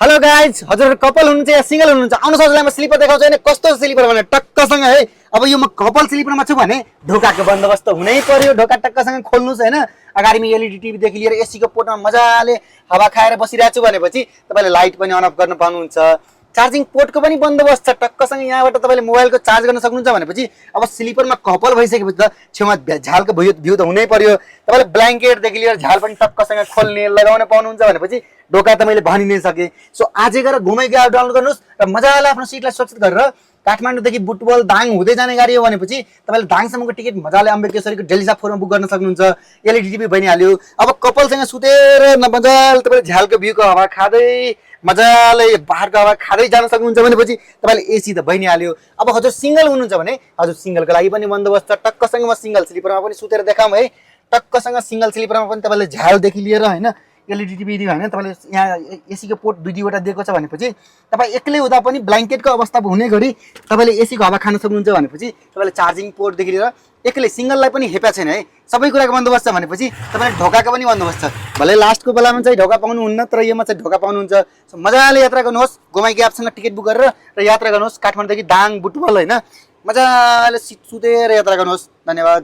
Hello guys, हजुर couple हुनुहुन्छ या single हुनुहुन्छ? आउनु हजुरलाई म स्लिपर देखाउँछु हैन, कस्तो स्लिपर भने टक्कसँग है। अब यो म कपल स्लिपरमा छु भने ढोकाको बन्दोबस्त हुनै पर्यो। ढोका टक्कसँग खोल्नुस् हैन। अगाडिमा एलईडी टिभी देखि लिएर एसीको पोर्टमा मजाले हावा खाएर बसिरहेको छु भनेपछि तपाईले लाइट पनि अन अफ गर्न पाउनुहुन्छ। चार्जिङ पोर्टको पनि बन्दोबस्त छ। टक्कसँग यहाँबाट तपाईले मोबाइलको चार्ज गर्न सक्नुहुन्छ भनेपछि अब स्लिपरमा कपल भइसकेपछि त छेउमा झालको भ्यू त हुनै पर्यो। तपाईले ब्ल्याङ्केट देखि लिएर झाल पनि टक्कसँग खोल्ने लगाउन पाउनुहुन्छ भनेपछि ढोका त मैले भनि नै सके। सो आजै गएर घुमेको एप डाउनलोड गर्नुहोस् र मजाले आफ्नो सिटलाई सुरक्षित गरेर काठमाडौँदेखि बुटवल दाङ हुँदै जाने गाडी हो भनेपछि तपाईँले दाङसम्मको टिकट मजाले अम्बेडकरको डेलिसा फोरमा बुक गर्न सक्नुहुन्छ। एलईडी टिभी बनिहाल्यो। अब कपलसँग सुतेर मजाले तपाईँले झ्यालको भ्यूको हावा खाँदै मजाले बाहिरको हावा खाँदै जान सक्नुहुन्छ भनेपछि तपाईँले एसी त बनिहाल्यो। अब हजुर सिंगल हुनुहुन्छ भने हजुर सिंगलको लागि पनि बन्दोबस्त छ। टक्कसँग म सिंगल स्लिपरमा पनि सुतेर देखाऊँ है। टक्कसँग सिंगल स्लिपरमा पनि तपाईँले झ्यालदेखि लिएर होइन एलईडी टिभी दियो होइन, तपाईँले यहाँ एसीको पोर्ट दुईवटा दिएको छ भनेपछि तपाईँ एक्लै हुँदा पनि ब्ल्याङ्केटको अवस्था हुने गरी तपाईँले एसीको हावा खान सक्नुहुन्छ भनेपछि तपाईँले चार्जिङ पोर्टदेखि लिएर एक्लै सिंगललाई पनि हेपा छैन है। सबै कुराको बन्दोबस्त छ भनेपछि तपाईँले ढोकाको पनि बन्दोबस्त छ। भले लास्टको बेलामा चाहिँ ढोका पाउनुहुन्न, तर योमा चाहिँ ढोका पाउनुहुन्छ। मजाले यात्रा गर्नुहोस्, गोमाइकी एपसँग टिकट बुक गरेर र यात्रा गर्नुहोस् काठमाडौँदेखि दाङ बुटवल होइन। मजाले सुतेर यात्रा गर्नुहोस्। धन्यवाद।